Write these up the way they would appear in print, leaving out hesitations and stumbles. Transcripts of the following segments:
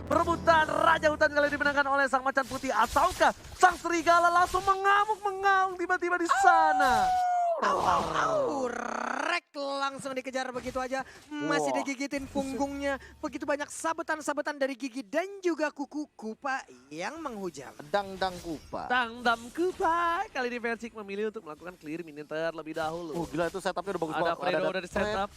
Perebutan Raja Hutan kali ini dimenangkan oleh Sang Macan Putih ataukah Sang Serigala langsung mengamuk-mengaung tiba-tiba di sana. Rek langsung dikejar begitu aja. Masih digigitin punggungnya. Begitu banyak sabetan-sabetan dari gigi dan juga kuku Kupa yang menghujam. Dang Kupa. Tangdam Kupa. Kali ini Versik memilih untuk melakukan clear minion terlebih dahulu. Gila itu setupnya udah bagus Ada banget. Fredo udah di setup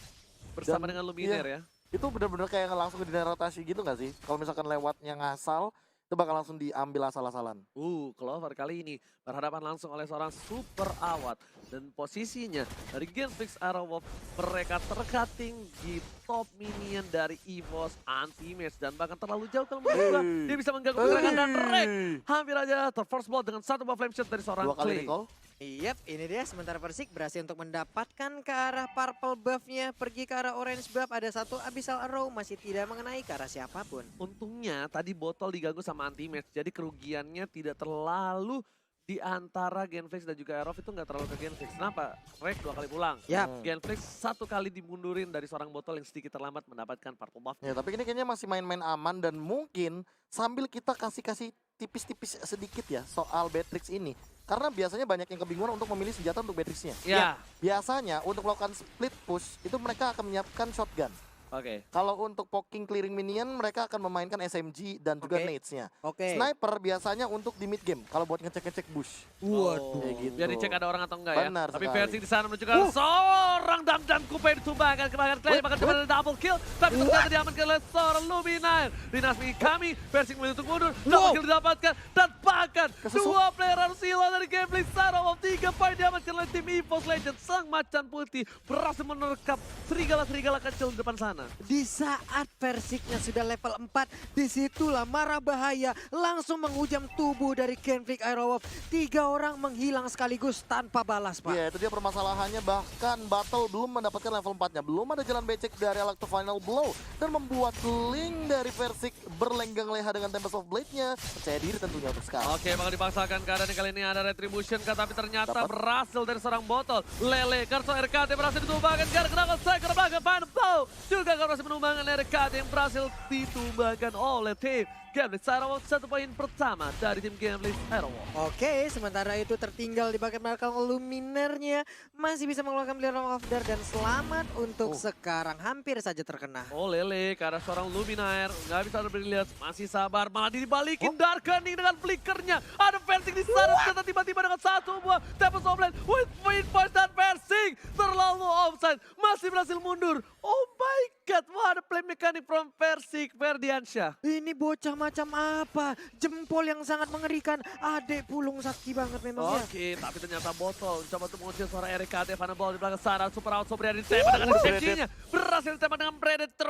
bersama Dan- dengan Luminaire ya. Itu bener-bener kayak langsung di rotasi gitu gak sih? Kalau misalkan lewatnya ngasal, itu bakal langsung diambil asal-asalan. Clover kali ini berhadapan langsung oleh seorang super awat. Dan posisinya dari Genflix Arrow Wolf mereka tercutting di top minion dari EVOS anti-match. Dan bahkan terlalu jauh kalau menurut gua. Dia bisa mengganggu pergerakan dan Rek hampir aja terforce blood dengan satu buff flame shot dari seorang 2 kali Clay. recall. Yap, ini dia sementara Persik berhasil untuk mendapatkan ke arah purple buff-nya. Pergi ke arah orange buff, ada satu Abyssal Arrow masih tidak mengenai ke arah siapapun. Untungnya tadi botol diganggu sama anti-match. Jadi kerugiannya tidak terlalu di antara Genflix dan juga Aerof itu nggak terlalu ke Genflix. Kenapa? Rek 2 kali pulang. Yap. Genflix 1 kali dimundurin dari seorang botol yang sedikit terlambat mendapatkan purple buff. Ya tapi ini kayaknya masih main-main aman dan mungkin sambil kita kasih tipis-tipis sedikit ya soal Beatrix ini. Karena biasanya banyak yang kebingungan untuk memilih senjata untuk Beatrixnya. Ya. Biasanya untuk melakukan split push itu mereka akan menyiapkan shotgun. Oke. Kalau untuk poking clearing minion mereka akan memainkan SMG dan juga Oke. nades-nya. Oke. Sniper biasanya untuk di mid game kalau buat ngecek-ngecek bush. Waduh. Kayak gitu. Biar dicek ada orang atau enggak ya. Benar Tapi sekali. versi di sana menunjukkan seorang Dam Kupa yang ditumbangkan ke belakang Clay. Bahkan coba ada double kill. Tapi ternyata diamankan oleh seorang Luminaire. Dinasmi kami, versi memilih untuk mundur. Double kill didapatkan. Dan bahkan dua player harus hilang dari gameplay Sarah. 3 poin diamankan oleh tim EVOS Legends. Sang Macan Putih berhasil menerkap serigala-serigala kecil di depan sana. Di saat Persiknya sudah level 4, disitulah marah bahaya langsung menghujam tubuh dari Genflix Aerowolf. 3 orang menghilang sekaligus tanpa balas, Pak. Iya itu dia permasalahannya, bahkan Battle belum mendapatkan level 4-nya. Belum ada jalan becek dari Alak to Final Blow. Dan membuat Link dari Persik berlenggang leha dengan Tempest of Blade-nya. Percaya diri tentunya untuk sekarang. Oke, bakal dipaksakan keadaan kali ini ada Retribution tapi ternyata berhasil dari seorang botol. Lele, Karso RKT berhasil ditumbangkan gara-gara Striker belakang Final Blow. Juga berhasil menumbangkan RKT yang berhasil ditumbangkan oleh tim Genflix Aerowolf. 1 poin pertama dari tim Genflix Aerowolf. Oke, sementara itu tertinggal di bagian belakang Luminaire-nya. Masih bisa mengeluarkan Blade of Dar dan selamat untuk sekarang. Hampir saja terkena. Oh Lele, ke arah seorang Luminaire. Nggak bisa brilliant, masih sabar. Malah dibalikin Darkening dengan flickernya. Ada Versing di sana, ternyata tiba-tiba dengan satu buah Tempest of Blade with Wind Force dan Versing. Terlalu offside, masih berhasil mundur. Oh my god, what a play mechanic from Versing, Ferdiansyah. Ini bocah macam apa? Jempol yang sangat mengerikan. Adek pulung sakti banget memang ya. Oke, tapi ternyata botol coba untuk mengusir suara RKT. Van Ball di belakang sana, super out, Sobria ditembak dengan SMG-nya. Berhasil ditembak dengan Predator,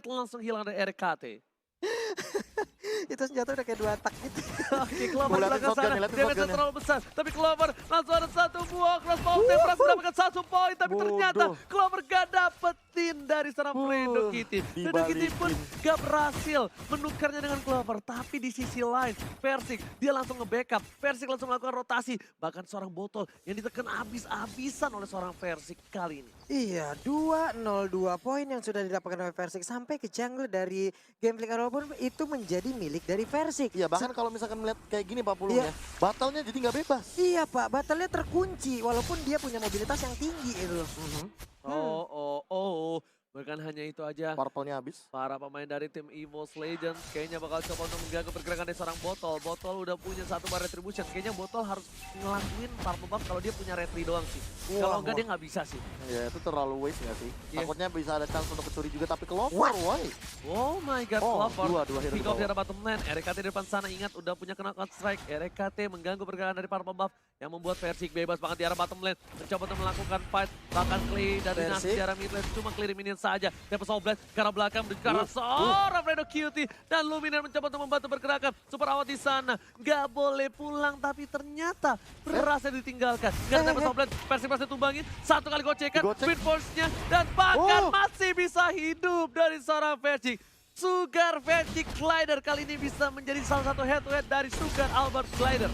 langsung hilang dari RKT. Itu senjata udah kayak 2 tak gitu. Oke, Clover di Liatin belakang shotgun, sana, liatin dia shotgun-nya. terlalu besar. Tapi Clover langsung ada 1 buah crossbow, berhasil mendapatkan 1 poin. Tapi ternyata Clover gak dapetin dari seorang Fredo Kitty. Fredo Kitty pun gak berhasil menukarnya dengan Clover. Tapi di sisi lain, Versik dia langsung nge-backup. Versik langsung melakukan rotasi. Bahkan seorang botol yang ditekan abis-abisan oleh seorang Versik kali ini. Iya, 2-0-2 poin yang sudah didapatkan oleh Versik sampai ke jungle dari Genflix Aerowolf itu menjadi milik dari Versik. Iya bahkan kalau misalkan melihat kayak gini Pak Pulung ya, battle-nya jadi nggak bebas. Iya Pak, battle-nya terkunci walaupun dia punya mobilitas yang tinggi itu loh. Bukan hanya itu aja. Purple-nya habis. Para pemain dari tim EVOS Legends kayaknya bakal coba untuk mengganggu pergerakan dari seorang botol. Botol udah punya 1 bar retribution. Kayaknya botol harus ngelakuin purple buff kalau dia punya retri doang sih. Kalau enggak dia nggak bisa sih. Ya itu terlalu waste nggak sih? Iya. Takutnya bisa ada chance untuk kecuri juga tapi Clover, why? Oh my god, Clover. dua hero di Pick off bawah. dari bottom lane. RKT di depan sana, ingat udah punya knockout strike. RKT mengganggu pergerakan dari purple buff yang membuat Versik bebas banget di arah bottom lane. Mencoba untuk melakukan fight. Bahkan Clay dan Dinasti di arah mid lane cuma clear minion saja. Tempest of Blade ke arah belakang ke arah seorang Fredo Cutie. Dan Luminaire mencoba untuk membantu pergerakan. Super awat di sana. Gak boleh pulang tapi ternyata berhasil ditinggalkan. Gak ada Tempest of Blade. Versik berhasil tumbangin. 1 kali gocekan. Wind Force-nya. Dan bahkan masih bisa hidup dari seorang Versik. Sugar Magic Glider kali ini bisa menjadi salah satu head-to-head dari Sugar Albert Glider.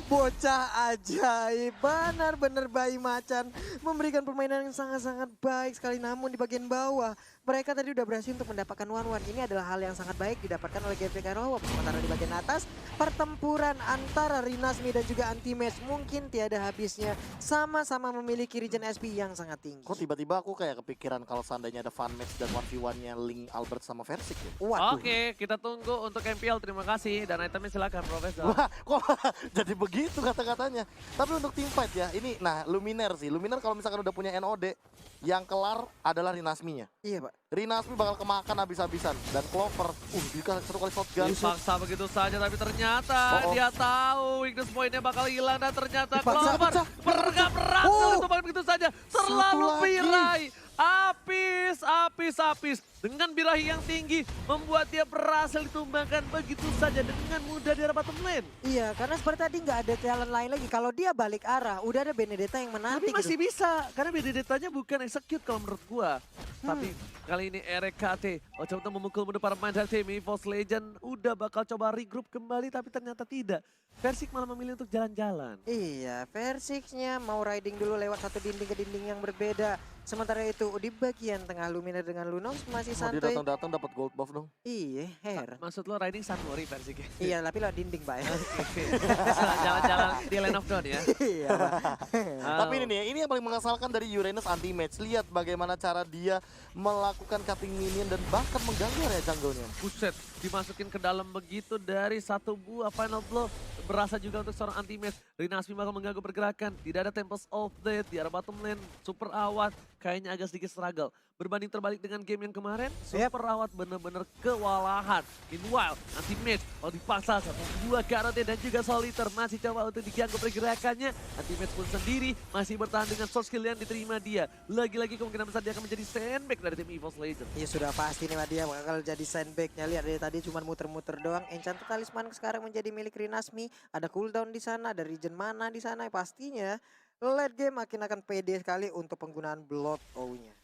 Bocah ajaib, benar-benar bayi macan. Memberikan permainan yang sangat-sangat baik sekali namun di bagian bawah mereka tadi udah berhasil untuk mendapatkan 1-1. Ini adalah hal yang sangat baik didapatkan oleh Game Freak Aerowolf. Sementara di bagian atas, pertempuran antara Rinasmi dan juga Anti-Match mungkin tiada habisnya. Sama-sama memiliki regen SP yang sangat tinggi. Kok tiba-tiba aku kayak kepikiran kalau seandainya ada fun match dan 1v1-nya Link, Albert sama Versik ya? Waduh. Oke, kita tunggu untuk MPL. Terima kasih. Dan itemnya silakan, Profesor. Wah, kok jadi begitu kata-katanya. Tapi untuk team fight ya, ini nah Luminaire sih. Luminaire kalau misalkan udah punya NOD, yang kelar adalah Rinasminya. Iya, Pak. Rinasmi bakal kemakan habis-habisan. Dan Clover, dia seru kali shotgun. Dipaksa begitu saja, tapi ternyata dia tahu weakness point-nya bakal hilang. Dan ternyata Dipaksa, Clover pecah. bergerak tumbang begitu saja. Terlalu lagi. pirai. Apis. Dengan birahi yang tinggi, membuat dia berhasil ditumbangkan begitu saja dengan mudah di arah bottom lane. Iya, karena seperti tadi nggak ada jalan lain lagi. Kalau dia balik arah, udah ada Benedetta yang menanti. Tapi masih gitu. bisa, karena Benedetta-nya bukan execute kalau menurut gua. Tapi kali ini RKT coba memukul mundur para pemain dari tim EVOS Legend. Udah bakal coba regroup kembali, tapi ternyata tidak. Versik malah memilih untuk jalan-jalan. Iya, Versiksnya mau riding dulu lewat satu dinding ke dinding yang berbeda. Sementara itu di bagian tengah Luminaire dengan Lunox masih Dia santuy. datang-datang dapat gold buff dong. Iya, Her. Maksud lo riding Sunmori Versiknya? Iya, tapi lewat dinding, Pak. Ya. Jalan-jalan di Lane of Dawn ya. Iya, Pak. Tapi ini nih, ini yang paling mengesalkan dari Uranus anti-match. Lihat bagaimana cara dia melakukan cutting minion dan bahkan mengganggu area jungle-nya. Buset, dimasukin ke dalam begitu dari satu buah final blow. Berasa juga untuk seorang anti-match. Rinasmi bakal mengganggu pergerakan. Tidak ada Tempest of Death di arah bottom lane. Super Awat kayaknya agak sedikit struggle. Berbanding terbalik dengan game yang kemarin, Super Awat benar-benar kewalahan. Meanwhile, anti-match kalau dipaksa satu dua Karate dan juga Solitaire masih coba untuk diganggu pergerakannya. Anti-match pun sendiri masih bertahan dengan source skill yang diterima dia. Lagi-lagi kemungkinan besar dia akan menjadi sandbag dari tim EVOS Legend. Iya sudah pasti nih Pak, dia bakal jadi sandbag-nya. Lihat dari tadi cuma muter-muter doang. Enchanted Talisman sekarang menjadi milik Rinasmi. Ada cooldown di sana, ada regen mana di sana. Pastinya late game akan pede sekali untuk penggunaan Blood O-nya.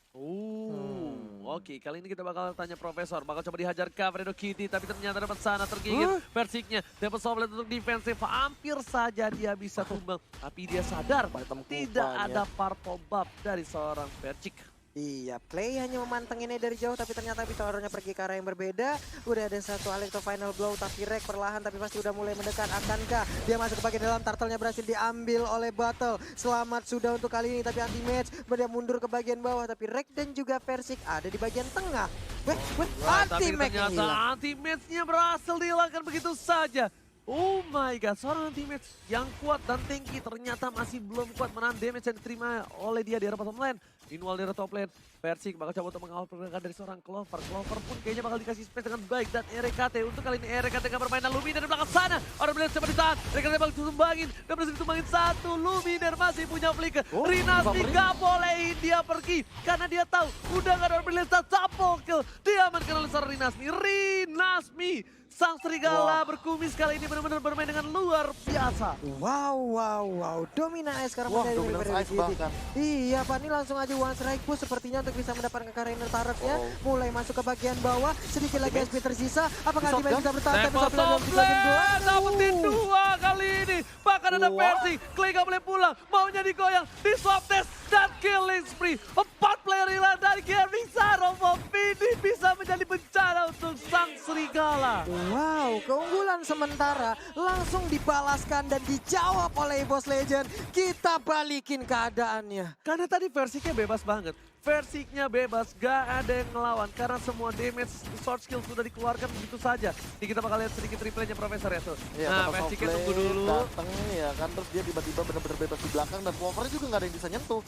Oke, kali ini kita bakal tanya Profesor. Bakal coba dihajar Fredo Kitty, tapi ternyata dapat sana tergigit Versiknya. Dapat Soblet untuk defensif, hampir saja dia bisa tumbang. Tapi dia sadar tidak ada purple buff dari seorang Versik. Iya, Clay hanya memanteng ini dari jauh, tapi ternyata Vitornya pergi ke arah yang berbeda. Udah ada satu Electro Final Blow, tapi Rek perlahan tapi pasti udah mulai mendekat. Akankah dia masuk ke bagian dalam? Turtle-nya berhasil diambil oleh Battle. Selamat sudah untuk kali ini, tapi anti-match. Dia mundur ke bagian bawah, tapi Rek dan juga Versik ada di bagian tengah. Tapi ternyata anti-match-nya berhasil dihilangkan begitu saja. Oh my god, seorang anti-match yang kuat dan tinggi ternyata masih belum kuat menahan damage yang diterima oleh dia di arah bottom lane. Meanwhile di arah top lane, Versik bakal coba untuk mengawal pergerakan dari seorang Clover. Clover pun kayaknya bakal dikasih space dengan baik. Dan RKT untuk kali ini RKT akan bermain Luminaire dari belakang sana. Orang Blade coba ditahan, RKT bakal ditumbangin. Dan berhasil ditumbangin satu, Luminaire masih punya flicker. Rinasmi gak bolehin dia pergi. Karena dia tahu udah gak ada orang Blade double kill. Diamankan oleh seorang Rinasmi. Rinasmi! Sang serigala berkumis kali ini benar-benar bermain dengan luar biasa. Wow. Dominan Ice sekarang menjadi Dominan Ice bahkan. Iya Pak, ini langsung aja one strike push sepertinya untuk bisa mendapatkan Kariner Turret-nya. Mulai masuk ke bagian bawah, sedikit lagi SP tersisa. Apakah Anti-Match bisa bertahan? Dapetin dua kali ini. Bahkan ada Versi, Clay gak boleh pulang. Maunya digoyang, di swap test dan killing spree. 4 player hilang dari Gaming Sarov. Ini bisa menjadi bencana untuk sang serigala. Wow, keunggulan sementara langsung dibalaskan dan dijawab oleh EVOS Legend. Kita balikin keadaannya. Karena tadi Versiknya bebas banget. Versiknya bebas, gak ada yang ngelawan. Karena semua damage short skill sudah dikeluarkan begitu saja. Jadi kita bakal lihat sedikit replaynya Profesor ya tuh. Ya, nah, Versiknya tunggu dulu. Dateng ya kan, terus dia tiba-tiba benar-benar bebas di belakang dan Clover juga gak ada yang bisa nyentuh.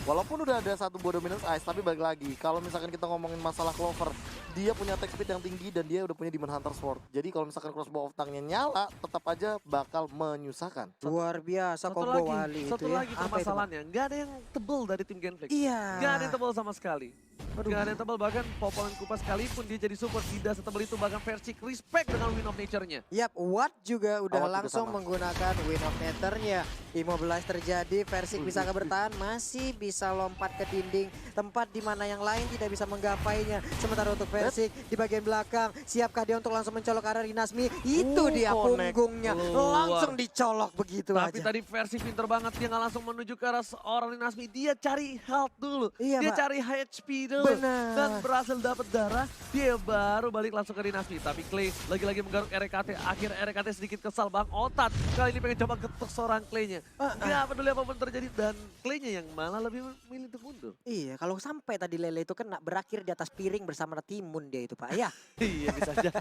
Walaupun udah ada satu buah dominance ice, tapi balik lagi. Kalau misalkan kita ngomongin masalah Clover, dia punya attack speed yang tinggi dan dia udah punya Demon Hunter Sword. Jadi kalau misalkan crossbow of tongue-nya nyala, tetap aja bakal menyusahkan. Luar biasa combo Wali itu ya. Satu lagi permasalahannya, nggak ada yang tebel dari tim Genflix. Iya. Nggak ada yang tebel sama sekali. Nggak ada yang tebel, bahkan Popolan Kupa sekalipun dia jadi support tidak setebel itu. Bahkan Versik respect dengan Wind of Nature-nya. Yap, Watt juga udah Watt juga langsung sama. menggunakan Wind of Nature-nya. Immobilize terjadi, Versik bisa bertahan, masih bisa bisa lompat ke dinding, tempat di mana yang lain tidak bisa menggapainya. Sementara untuk Versik di bagian belakang, siapkah dia untuk langsung mencolok arah Rinasmi? Itu dia connect. punggungnya, langsung dicolok begitu Tapi aja. tadi versi pinter banget, dia nggak langsung menuju ke arah seorang Rinasmi. Dia cari health dulu, Iya, dia Pak. cari HP dulu. Benar. Dan berhasil dapat darah, dia baru balik langsung ke Rinasmi. Tapi Clay lagi-lagi menggaruk RKT, akhir RKT sedikit kesal Bang Otat. Kali ini pengen coba getuk seorang Clay-nya. Gak peduli apapun terjadi dan Clay-nya yang malah lebih memilih untuk mundur. Iya, kalau sampai tadi Lele itu kena berakhir di atas piring bersama Timun dia itu Pak. Ya, Iya bisa jadi.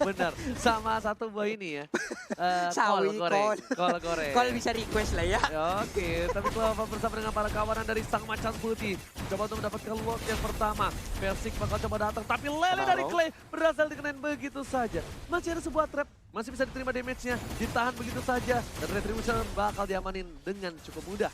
Benar. Sama satu buah ini ya. Sawi, Kol goreng. kalau bisa request lah ya. Ya, oke, tapi Clover bersama dengan para kawanan dari Sang Macan Putih coba untuk mendapatkan lock yang pertama. Versik bakal coba datang, tapi Lele dari Clay berhasil dikenain begitu saja. Masih ada sebuah trap, masih bisa diterima damage-nya, ditahan begitu saja. Dan Retribution bakal diamanin dengan cukup mudah.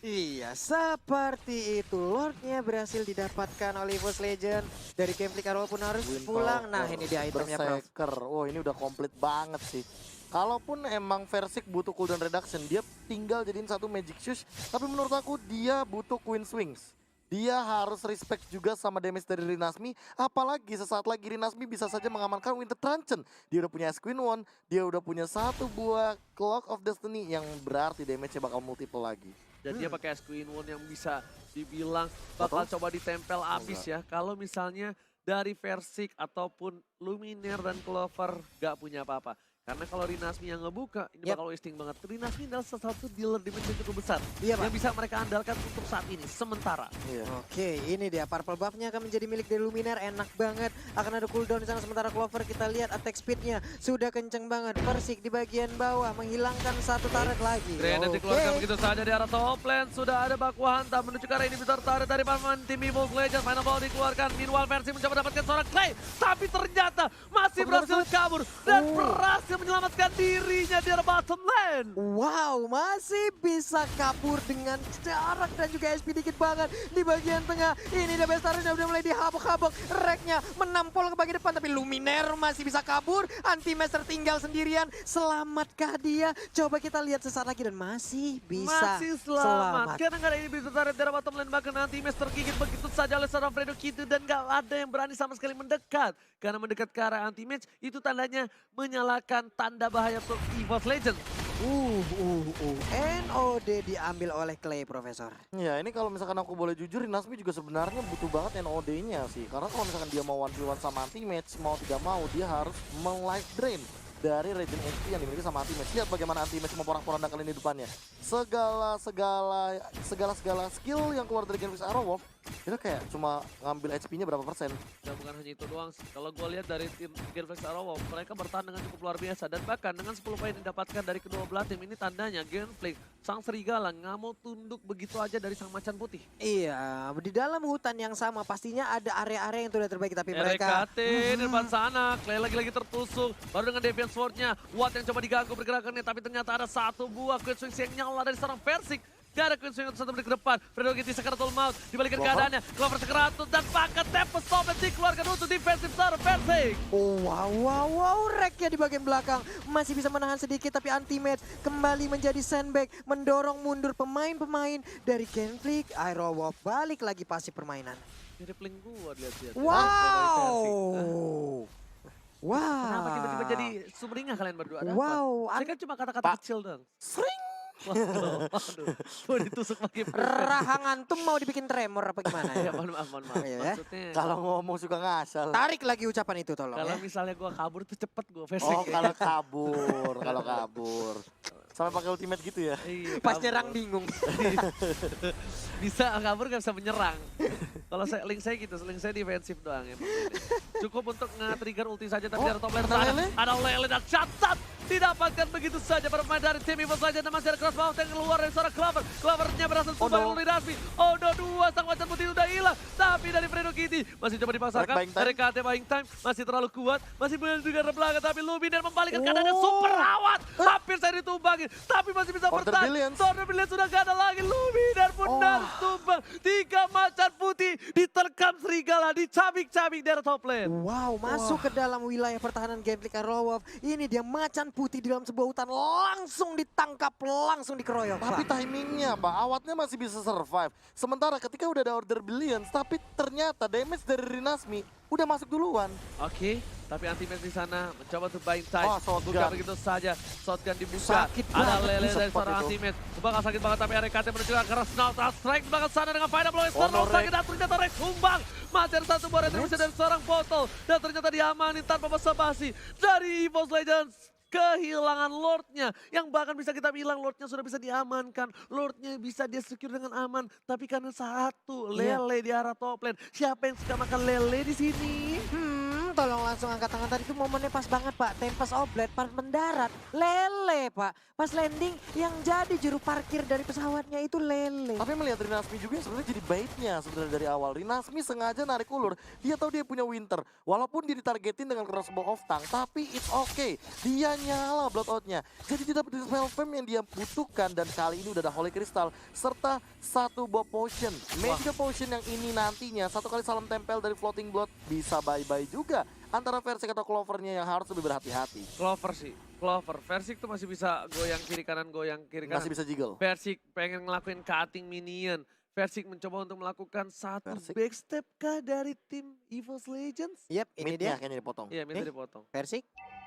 Iya, seperti itu. Lordnya berhasil didapatkan oleh Evos Legend. Dari Gameplay Arrow pun harus pulang. Nah, ini dia itemnya, Prof. Berserker. Wah, ini udah komplit banget sih. Kalaupun emang Versik butuh cooldown reduction, dia tinggal jadiin satu Magic Shoes. Tapi menurut aku dia butuh Queen Swings. Dia harus respect juga sama damage dari Rinasmi. Apalagi sesaat lagi Rinasmi bisa saja mengamankan Winter Truncheon. Dia udah punya Queen One, dia udah punya satu buah Clock of Destiny yang berarti damage-nya bakal multiple lagi. Dan dia pakai Queen One yang bisa dibilang bakal coba ditempel abis ya. Kalau misalnya dari Versik ataupun Luminaire dan Clover gak punya apa-apa. Karena kalau Rinasmi yang ngebuka, ini bakal wasting banget. Rinasmi adalah salah satu dealer damage yang cukup besar. Iya, Pak. Yang bisa mereka andalkan untuk saat ini, sementara. Iya. Oke, ini dia purple buff-nya akan menjadi milik dari Luminaire, enak banget. Akan ada cooldown di sana sementara Clover kita lihat attack speed-nya sudah kenceng banget. Versik di bagian bawah menghilangkan satu turret lagi. Grenade Oke. dikeluarkan begitu saja di arah top lane. Sudah ada baku hantam menuju ke arah ini besar turret dari paman tim Evil Legends. Final ball dikeluarkan. Meanwhile Versi mencoba dapatkan seorang Clay. Tapi ternyata masih berhasil kabur. Dan berhasil menyelamatkan dirinya di arah bottom lane. Wow, masih bisa kabur dengan jarak dan juga SP dikit banget di bagian tengah. Ini The Bestarnya udah mulai dihabok-habok. Reknya menampol ke bagian depan tapi Luminaire masih bisa kabur. Anti-Master tinggal sendirian. Selamatkah dia? Coba kita lihat sesaat lagi dan masih bisa Masih selamat. Karena nggak ada ini bisa tarik dari bottom lane. Bahkan nanti Mes tergigit begitu saja oleh seorang Fredo Kitu. Dan nggak ada yang berani sama sekali mendekat. Karena mendekat ke arah anti-match itu tandanya menyalakan tanda bahaya untuk EVOS Legends. NOD diambil oleh Clay, Profesor. Ya ini kalau misalkan aku boleh jujur, Rinasmi juga sebenarnya butuh banget NOD-nya sih. Karena kalau misalkan dia mau 1v1 sama anti-match, mau tidak mau dia harus meng-life drain dari Regen HP yang dimiliki sama anti-match. Lihat bagaimana anti-match memporak-porandakan ini depannya. Segala skill yang keluar dari Genfix Arrow Wolf, itu kayak cuma ngambil HP-nya berapa persen. Dan bukan hanya itu doang, kalau gue lihat dari tim Genflex Arrow, mereka bertahan dengan cukup luar biasa. Dan bahkan dengan 10 poin yang didapatkan dari kedua belah tim ini tandanya Genflex, sang serigala nggak mau tunduk begitu aja dari sang macan putih. Iya, di dalam hutan yang sama pastinya ada area-area yang sudah terbaik tapi mereka... RKT di depan sana, Clay lagi-lagi tertusuk. Baru dengan Deviant Sword-nya, Watt yang coba diganggu pergerakannya, tapi ternyata ada satu buah Queen Swings yang nyala dari seorang Versik. Gak ada Queen Swing untuk satu menit ke depan. Fredo Kitty Sakaratul Maut dibalikin keadaannya. Clover Sekeratut dan paket Tempest Stopet dikeluarkan untuk defensive seorang Versik. Wow, reknya di bagian belakang masih bisa menahan sedikit tapi anti-match kembali menjadi sandbag, mendorong mundur pemain-pemain dari Genflix. Aerowolf balik lagi pasif permainan. Mirip link gua lihat-lihat. Wow. Kenapa tiba-tiba jadi sumringah kalian berdua? Ada apa? Wow. Saya kan cuma kata-kata kecil dong. Sering. Waduh, mau ditusuk pakai Rahang antum mau dibikin tremor apa gimana Ya ya? mohon maaf. Iya, ya. Maksudnya Kalau ngomong suka ngasal. Tarik lagi ucapan itu tolong kalau ya. misalnya gua kabur tuh cepet gua Versik. Oh kalau kabur. Sampai pakai ultimate gitu ya. Iya, Pas kabur. nyerang bingung. Bisa kabur gak bisa menyerang. Kalau link saya gitu, link saya defensif doang emang. Cukup untuk nge-trigger ulti saja tapi ada top lane ada sana. Lele? Ada Lele dan shot didapatkan begitu saja bermain dari tim Evil saja dan masih ada cross bawah yang keluar dari seorang Clover. Clovernya berhasil tumbang oleh Dasmi. Odo 2 sang macan putih udah hilang. Tapi dari Fredo Kitty masih coba dipasarkan. RKT buying time masih terlalu kuat. Masih juga belakang tapi Luminaire membalikkan keadaannya super awat. Hampir saya ditumbangin. Tapi masih bisa bertahan. Order Brilliance sudah gak ada lagi. Luminaire pun harus tumbang. 3 macan putih diterkam serigala. Dicabik-cabik dari top lane. Wow, masuk ke dalam wilayah pertahanan Gambling Arrowwolf. Ini dia macan putih di dalam sebuah hutan, langsung ditangkap, langsung dikeroyok. Tapi Pak. timingnya Pak, awatnya masih bisa survive. Sementara ketika udah ada order Billions, tapi ternyata damage dari Rinasmi udah masuk duluan. Oke, tapi Antimax di sana mencoba untuk buying time. Wah, shotgun. Buka begitu saja, shotgun dibuka. Sakit Ada banget lele tuh dari sempat seorang itu. Antimax. Bakal sakit banget tapi RKT menunjukkan keras Nauta strike di belakang sana dengan final blow. Terlalu Rek. sakit dan ternyata Rek tumbang. Mati ada satu buah retribusi dari seorang botol. Dan ternyata diamani tanpa basa-basi dari EVOS Legends. Kehilangan Lordnya, yang bahkan bisa kita bilang Lordnya sudah bisa diamankan. Lordnya bisa dia secure dengan aman, tapi karena satu lele di arah top lane. Siapa yang suka makan lele di sini? Tolong langsung angkat tangan tadi itu momennya pas banget Pak. Tempest of Blade pas mendarat, lele Pak. Pas landing yang jadi juru parkir dari pesawatnya itu lele. Tapi melihat Rinasmi juga sebenarnya jadi baitnya sebenarnya dari awal. Rinasmi sengaja narik ulur, dia tahu dia punya Winter. Walaupun dia ditargetin dengan crossbow of tank, tapi it's okay. Dia nyala bloodout-nya. Jadi tidak dapat spell fam yang dia butuhkan dan kali ini udah ada Holy Crystal serta satu buah potion. Magic potion yang ini nantinya satu kali salam tempel dari floating blood bisa bye-bye juga. Antara Versik atau Clover-nya yang harus lebih berhati-hati. Clover sih, Clover. Versik tuh masih bisa goyang kiri kanan, goyang kiri kanan. Masih bisa jiggle. Versik pengen ngelakuin cutting minion. Versik mencoba untuk melakukan satu Versik. backstep kah dari tim EVOS Legends? Yep, ini dia Mid-nya kayaknya dipotong. Iya, minta dipotong. Persik.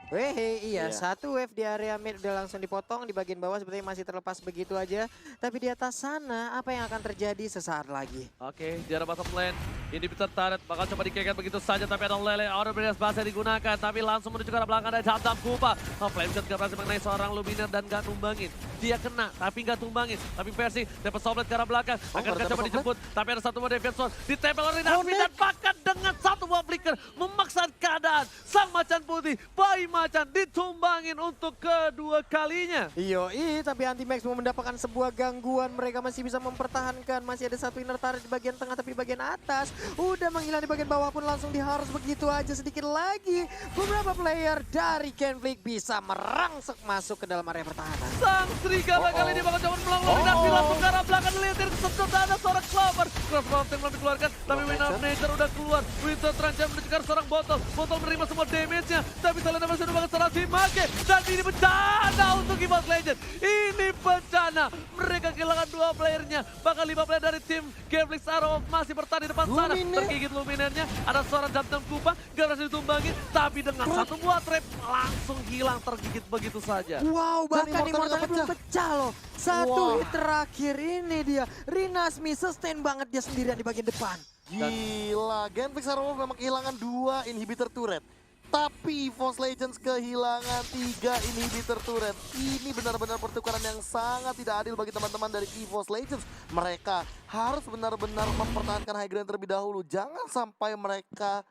Weh, iya, Iya. satu wave di area mid udah langsung dipotong, di bagian bawah sepertinya masih terlepas begitu aja. Tapi di atas sana, apa yang akan terjadi sesaat lagi? Oke, di arah bottom lane, inhibitor turret bakal coba dikeket begitu saja, tapi ada lele, order beres bahasa digunakan, tapi langsung menuju ke arah belakang dari Dam Kupa. Oh, flame shot gak berhasil mengenai seorang Luminor dan gak tumbangin. Dia kena, tapi gak tumbangin. Tapi versi dapat soblet ke arah belakang, akan ada coba Tempest dijemput, tapi ada satu buah Deviant Sword, ditempel oleh Rinasmi dan bahkan dengan satu buah flicker memaksa keadaan. Sang macan putih, bayi macan ditumbangin untuk kedua kalinya. Yoi, tapi Antimax mau mendapatkan sebuah gangguan. Mereka masih bisa mempertahankan. Masih ada satu inner turret di bagian tengah, tapi di bagian atas udah menghilang di bagian bawah pun langsung diharus begitu aja. Sedikit lagi, beberapa player dari Kenflick bisa merangsek masuk ke dalam area pertahanan. Sang serigala kali ini bakal coba melong-longin Nafi langsung ke arah belakang. Dilihatin kesentuh ada seorang Clover. Crossbow yang belum dikeluarkan, tapi Winter of Nature udah keluar. Winter terancam menuju ke seorang botol. Botol menerima semua damage-nya, tapi Selena masih bakal serang Simake. Dan ini bencana untuk EVOS Legends. Ini bencana. Mereka kehilangan dua playernya. Bahkan 5 player dari tim Gambling Arrowwolf masih bertahan di depan sana. Luminer. Tergigit Luminernya. Ada seorang Dam Kupa, gak berhasil ditumbangin. Tapi dengan satu buah trap langsung hilang, tergigit begitu saja. Wow, bahkan Immortal Immortalnya nggak belum pecah loh. Satu Wah. hit terakhir ini dia. Rinasmi sustain banget dia sendirian di bagian depan. Gila, Genflix Arrowwolf memang kehilangan 2 inhibitor turret. Tapi EVOS Legends kehilangan 3 inhibitor turret. Ini benar-benar pertukaran yang sangat tidak adil bagi teman-teman dari EVOS Legends. Mereka harus benar-benar mempertahankan high ground terlebih dahulu. Jangan sampai mereka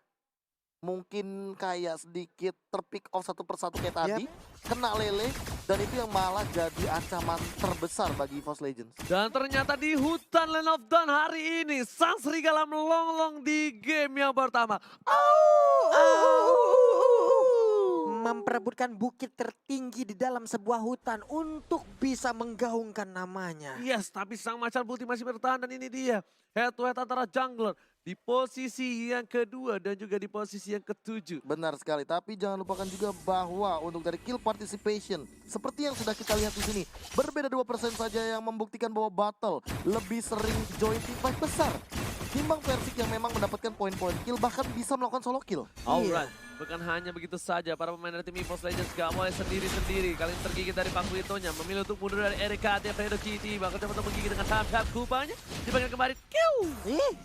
mungkin kayak sedikit terpick off satu persatu kayak tadi. Kena lele, dan itu yang malah jadi ancaman terbesar bagi EVOS Legends. Dan ternyata di hutan Land of Dawn hari ini, sang serigala melonglong di game yang pertama. Memperebutkan bukit tertinggi di dalam sebuah hutan untuk bisa menggaungkan namanya. Yes, tapi sang macan putih masih bertahan dan ini dia. Head to head antara jungler di posisi yang kedua dan juga di posisi yang ketujuh. Benar sekali, tapi jangan lupakan juga bahwa untuk dari kill participation, seperti yang sudah kita lihat di sini, berbeda 2% saja yang membuktikan bahwa Battle lebih sering join team fight besar. Timbang Versik yang memang mendapatkan poin-poin kill, bahkan bisa melakukan solo kill. Alright, bukan hanya begitu saja, para pemain dari tim EVOS Legends gak boleh sendiri-sendiri. Kali ini tergigit dari Pakuitonya, memilih untuk mundur dari RKT Fredo Kitty, bakal coba untuk menggigit dengan Dam Kupanya. Dibagian kembali, kiu!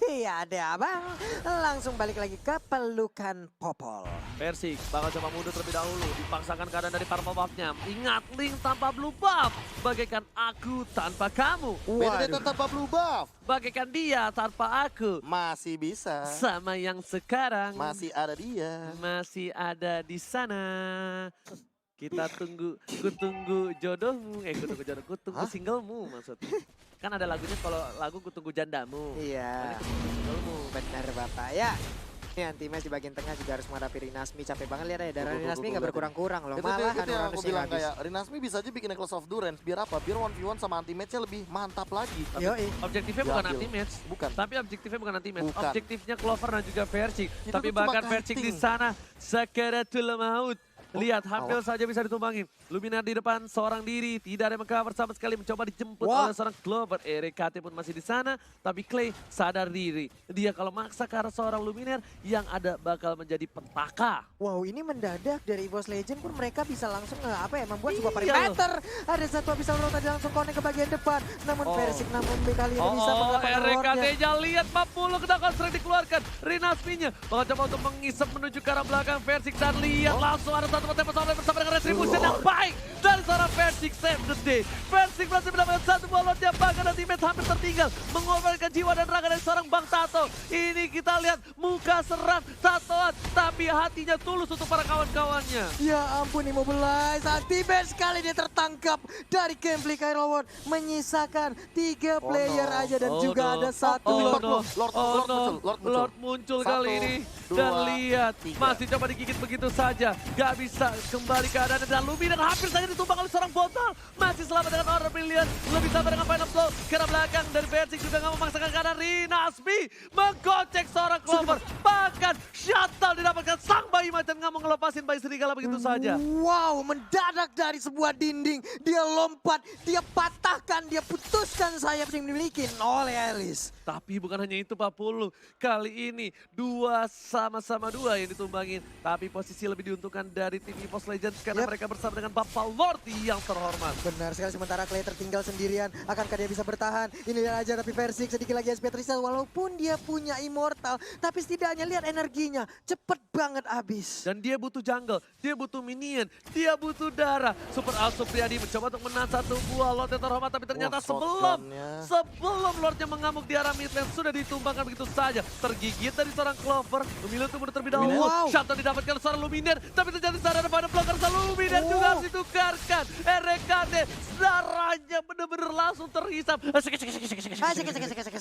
Iya ada abang, langsung balik lagi ke pelukan Popol. Versik bakal coba mundur terlebih dahulu, dipaksakan keadaan dari purple buff-nya. Ingat, Link tanpa blue buff, bagaikan aku tanpa kamu. Beda tanpa blue buff, Bagaikan dia tanpa aku. masih bisa. Sama yang sekarang Masih ada dia. masih ada di sana. Kita tunggu, kutunggu jodohmu. Kutunggu jodoh, kutunggu Hah? singlemu maksudnya. Kan ada lagunya kalau lagu kutunggu jandamu. Iya, Ini kutunggu singlemu. benar Bapak. Ya, Ini anti-match di bagian tengah juga harus menghadapi Rinasmi. Capek banget lihat ya, darah Tuh, Rinasmi tuh, nggak lihat berkurang-kurang loh. Itu Malah yang aku Anuranus yang bilang habis. kayak Rinasmi bisa aja bikin Necklace of Durance. Biar apa? Biar 1v1 sama anti-match-nya lebih mantap lagi. Yoi. Objektifnya bukan Diambil. anti-match. Bukan. Tapi objektifnya bukan anti-match. Bukan. Objektifnya Clover dan juga Versik. Itu Tapi tuh cuma bahkan Versik di kiting. sana sakaratul maut. Lihat, hampir saja bisa ditumbangin. Luminar di depan seorang diri, tidak ada yang mengcover sama sekali, mencoba dijemput Wah. oleh seorang Clover. RKT pun masih di sana, tapi Clay sadar diri. Dia kalau maksa ke arah seorang Luminar, yang ada bakal menjadi petaka. Wow, ini mendadak dari EVOS Legend pun mereka bisa langsung membuat sebuah Iya. perimeter. Ada satu habis lalu tadi langsung connect ke bagian depan. Namun Oh. Versik namun B kali ini bisa mengamankan Lordnya. RKT-nya lihat 40 kena konstrak dikeluarkan. Rinasmi-nya bakal coba untuk mengisap menuju ke arah belakang Versik dan lihat langsung ada satu tembak soalnya bersama dengan Retribution yang baik dari seorang Versik save the day. Versik berhasil mendapatkan satu buah Lord yang bahkan dan teammate hampir tertinggal. Mengorbankan jiwa dan raga dari seorang Bang Tato. Ini kita lihat muka seram Tatoan tapi hatinya tulus untuk para kawan-kawannya. Ya ampun, Immobilize. Anti-match kali dia tertangkap dari gameplay Kairawon. Menyisakan 3 player no. aja dan Oh juga no. ada satu. Oh Lord, no. Lord Oh muncul, no. Lord muncul. Lord muncul kali Satu, ini. dua, Dan lihat, tiga. masih coba digigit begitu saja. Gak bisa kembali keadaan dan Luminar hampir saja ditumbang oleh seorang botol. Masih selamat dengan Order Brilliant. Lebih sabar dengan final blow. Karena belakang dari Versik juga gak memaksakan keadaan. Rinasmi menggocek seorang Clover. Bahkan shutdown didapatkan sang bayi macan gak mau ngelepasin bayi serigala begitu saja. Wow, mendadak dari sebuah dinding. Dia lompat, dia patahkan, dia putuskan sayap yang dimiliki oleh Alice. Tapi bukan hanya itu Pak Pulu. Kali ini sama-sama dua yang ditumbangin. Tapi posisi lebih diuntungkan dari tim EVOS Legends karena Yep. mereka bersama dengan Bapak Lord yang terhormat. Benar sekali, sementara Clay tertinggal sendirian. Akankah dia bisa bertahan? Ini lihat aja, tapi Versik sedikit lagi SP Tristan. Walaupun dia punya Immortal, tapi setidaknya lihat energinya. Cepet banget habis. Dan dia butuh jungle, dia butuh minion, dia butuh darah. Super Al Supriyadi mencoba untuk menahan satu buah Lord yang terhormat. Tapi ternyata Wah, sebelum shotgunnya. Lordnya mengamuk di arah mid lane sudah ditumbangkan begitu saja. Tergigit dari seorang Clover, memilih untuk mundur terlebih dahulu. Wow. Shutdown didapatkan oleh seorang Luminar, tapi terjadi sana ada pada blocker seorang Luminar juga harus ditukarkan. RKT darahnya benar-benar langsung terhisap.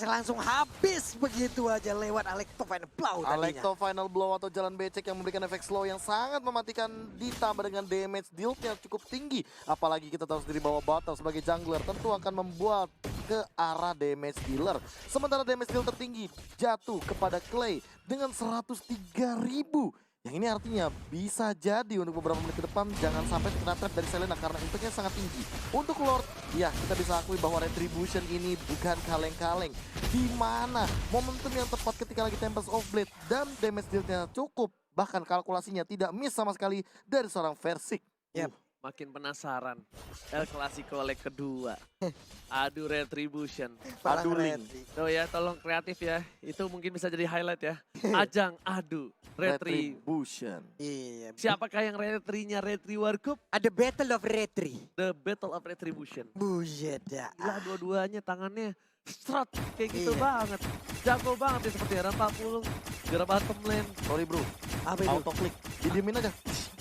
Langsung habis begitu aja lewat Alecto Final Blow tadinya. Alecto Final Blow atau jalan becek yang memberikan efek slow yang sangat mematikan ditambah dengan damage deal-nya cukup tinggi. Apalagi kita tahu sendiri bahwa Battle sebagai jungler tentu akan membuat ke arah damage dealer. Sementara damage deal tertinggi jatuh kepada Clay dengan 103.000. Yang ini artinya bisa jadi untuk beberapa menit ke depan jangan sampai terkena trap dari Selena karena impactnya sangat tinggi. Untuk Lord, ya kita bisa akui bahwa Retribution ini bukan kaleng-kaleng. Di mana momentum yang tepat ketika lagi Tempest of Blade dan damage deal-nya cukup. Bahkan kalkulasinya tidak miss sama sekali dari seorang Versik. Yap. Makin penasaran. El Clasico leg kedua. Adu Retribution. Parang Adu link. Retri. Tuh ya, tolong kreatif ya. Itu mungkin bisa jadi highlight ya. Ajang adu Retri. Retribution. Iya. Siapakah yang retrinya Retri Warkup? Ada Battle of Retri. The Battle of Retribution. Buset dah. Lah dua-duanya tangannya strut kayak gitu Iya. banget. Jago banget ya seperti era 40. Gara bottom lane. Sorry bro, Apa itu? auto click. Didiemin aja,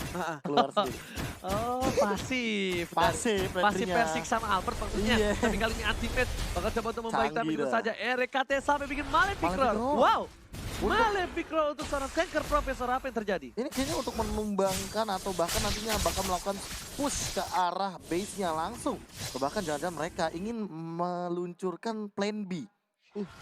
Ah, ah. keluar sendiri. Oh pasif. Pasif Pasif retrinya. Versik sama Albert maksudnya. Iya. Tapi kali ini anti-mate bakal coba untuk membaik tapi Canggih begitu dah. saja. RKT sampai bikin Malefic Malefic Roar. Roar. Wow. Malefic Roar untuk seorang tanker Profesor, apa yang terjadi? Ini kayaknya untuk menumbangkan atau bahkan nantinya bakal melakukan push ke arah base-nya langsung. Atau bahkan jangan-jangan mereka ingin meluncurkan plan B.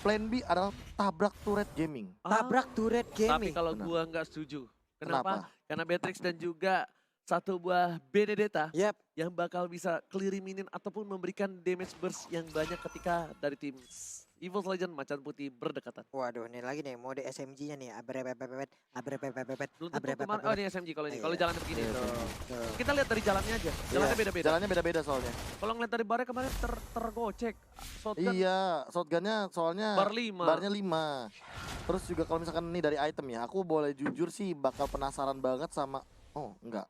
Plan B adalah tabrak turret gaming. Tabrak turret Tapi gaming. kalau Benar. gua nggak setuju. Kenapa? Kenapa? Karena Beatrix dan juga satu buah Benedetta Yap. yang bakal bisa clear minion ataupun memberikan damage burst yang banyak ketika dari tim EVOS Legend Macan Putih berdekatan. Waduh, ini lagi nih mode SMG-nya nih. Abrebebebebet, abrebebebebet, Belum tentu kemarin, oh ini SMG kalau ini. Kalau Iya. jalannya begini. Iya, Tuh. Kita lihat dari jalannya aja. Jalannya Iya, beda-beda. Jalannya beda-beda soalnya. Kalau ngeliat dari barnya kemarin tergocek. Shotgun Iya, shotgunnya soalnya bar 5. barnya 5. Terus juga kalau misalkan ini dari item ya, aku boleh jujur sih bakal penasaran banget sama, oh enggak.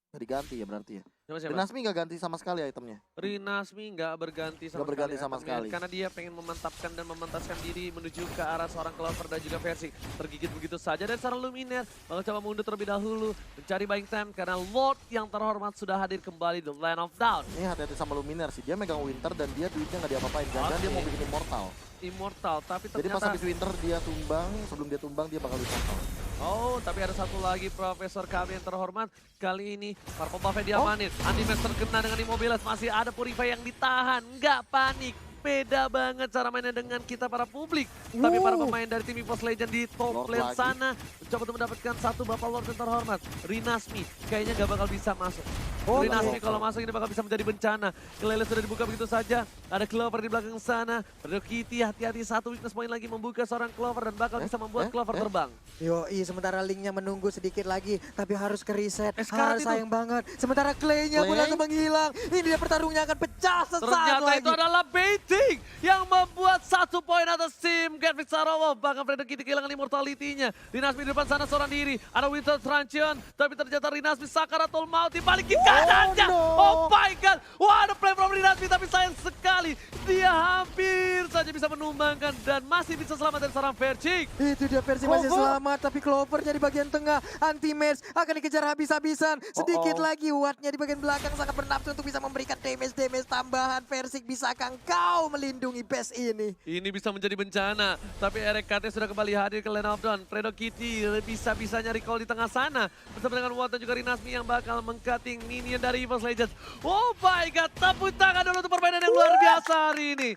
Nggak diganti ya berarti ya. Siapa? Rinasmi nggak ganti sama sekali itemnya. Rinasmi nggak berganti sama Nggak berganti sama itemnya, sekali. karena dia pengen memantapkan dan memantaskan diri menuju ke arah seorang Clover dan juga Versik. Tergigit begitu saja dan seorang Luminar bakal coba mundur terlebih dahulu mencari buying time karena Lord yang terhormat sudah hadir kembali di Land of Dawn. Ini hati-hati sama Luminar sih, dia megang Winter dan dia duitnya nggak diapa-apain. Jangan dia Oke. mau bikin Immortal. Immortal, tapi Jadi pas ternyata... habis Winter dia tumbang, sebelum dia tumbang dia bakal ditangkap. Oh, tapi ada satu lagi Profesor KB yang terhormat. Kali ini Purple Buff-nya diamanin. Anti-Max terkena dengan Immobiles. Masih ada Purify yang ditahan. Nggak panik. Beda banget cara mainnya dengan kita para publik. Tapi para pemain dari tim EVOS Legend di top Lord lane lagi. sana mencoba untuk mendapatkan satu Bapak Lord yang terhormat. Rinasmi kayaknya nggak bakal bisa masuk. Oh, Rinasmi iya. kalau masuk ini bakal bisa menjadi bencana. Kelele sudah dibuka begitu saja. Ada Clover di belakang sana. Pedro Kitty hati-hati, satu weakness point lagi membuka seorang Clover dan bakal bisa membuat Clover terbang. Yoi, sementara Linknya menunggu sedikit lagi, tapi harus ke reset. Karat itu. Sayang banget. Sementara Clay-nya pun Clay? langsung menghilang. Ini dia pertarungnya akan pecah sesaat Ternyata lagi. itu adalah baiting yang membuat 1 poin atas tim Gatwick Sarawak. Bahkan Fredo Kitty kehilangan immortality-nya. Rinasmi di depan sana seorang diri. Ada Winter Truncheon, tapi ternyata Rinasmi Sakaratul Maut dibalikin keadaannya. no. Oh my god, wah ada play from Rinasmi, tapi sayang sekali. Dia hampir saja bisa menumbangkan dan masih bisa selamat dari seorang Verchik. Itu dia versi masih selamat, tapi Clovernya di bagian tengah. Anti-match akan dikejar habis-habisan. Sedikit lagi Wattnya di bagian belakang sangat bernafsu untuk bisa memberikan damage tambahan. Versik, bisakah engkau melindungi base ini? Ini bisa menjadi bencana, tapi RKT sudah kembali hadir ke lane of dawn. Fredo Kitty bisa-bisanya recall di tengah sana. Bersama dengan Watt dan juga Rinasmi yang bakal meng-cutting minion dari EVOS Legends. Oh my god, tepuk tangan dulu untuk permainan yang luar biasa hari ini.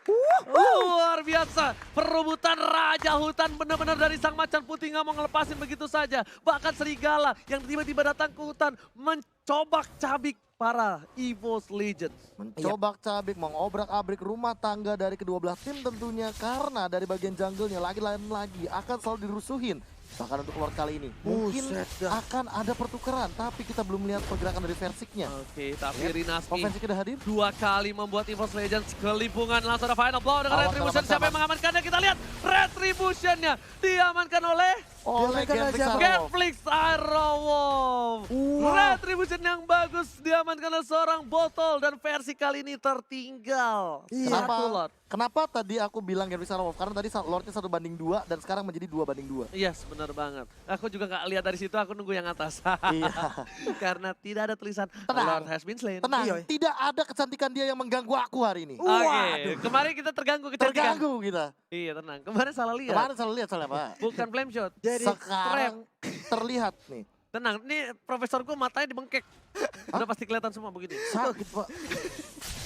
Luar biasa, perebutan raja hutan benar-benar dari sang macan putih nggak mau ngelepasin begitu saja. Bahkan serigala yang tiba-tiba datang ke hutan mencobak-cabik para EVOS Legends. Mencoba cabik, mengobrak-abrik rumah tangga dari kedua belah tim tentunya. Karena dari bagian jungle-nya lagi akan selalu dirusuhin. Bahkan untuk Lord kali ini mungkin Buset dah. akan ada pertukaran, tapi kita belum melihat pergerakan dari Versiknya. Oke, tapi Ya, Rinasmi Offensive sudah hadir. 2 kali membuat EVOS Legends kelimpungan. Langsung ada final blow dengan Awas, Retribution. awas, Siapa yang awas. mengamankannya? Kita lihat Retribution-nya diamankan oleh Oleh Diamankan Gatwick aja. Sarawak. Gatflix Arrowwolf. Wow. Retribution yang bagus diamankan oleh seorang botol dan versi kali ini tertinggal. Iya. Satu Lord. Kenapa tadi aku bilang Gatwick Sarawak? Karena tadi Lordnya 1-2 dan sekarang menjadi 2-2. Yes, benar banget. Aku juga nggak lihat dari situ, aku nunggu yang atas. Iya. Karena tidak ada tulisan Tenang. Lord has been slain. Tenang, Iya. tidak ada kecantikan dia yang mengganggu aku hari ini. Oke, Waduh. kemarin kita terganggu kecantikan. Terganggu kita. Iya, tenang. Kemarin salah lihat. Kemarin selalu lihat soalnya Pak. Bukan flame shot. Jadi Sekarang terlihat nih. Tenang, ini profesorku matanya dibengkek. Udah pasti kelihatan semua begini. Sakit Pak.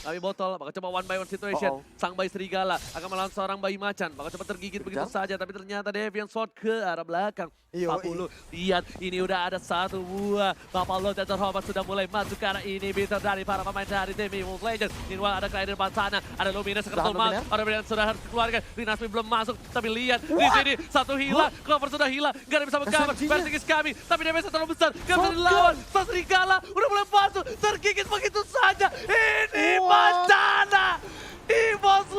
Tapi botol, bakal coba one by one situation. Sang bayi serigala akan melawan seorang bayi macan. Bakal coba tergigit begitu saja, tapi ternyata Deviant Sword ke arah belakang. Yoi. 40, lihat ini udah ada satu buah. Bapak Lord dan terhormat sudah mulai masuk ke arah ini. Bisa dari para pemain dari tim EVOS Legends. Meanwhile ada Clyde di depan sana, ada Lumina seketul maut. Ada Luminar sudah harus dikeluarkan. Rinasmi belum masuk, tapi lihat di sini satu hilang. Clover sudah hilang, gak ada bisa mengcover. Vertikis kami, tapi damage terlalu besar. Gak bisa dilawan. Sang serigala udah mulai masuk, tergigit begitu saja. Ini Wow.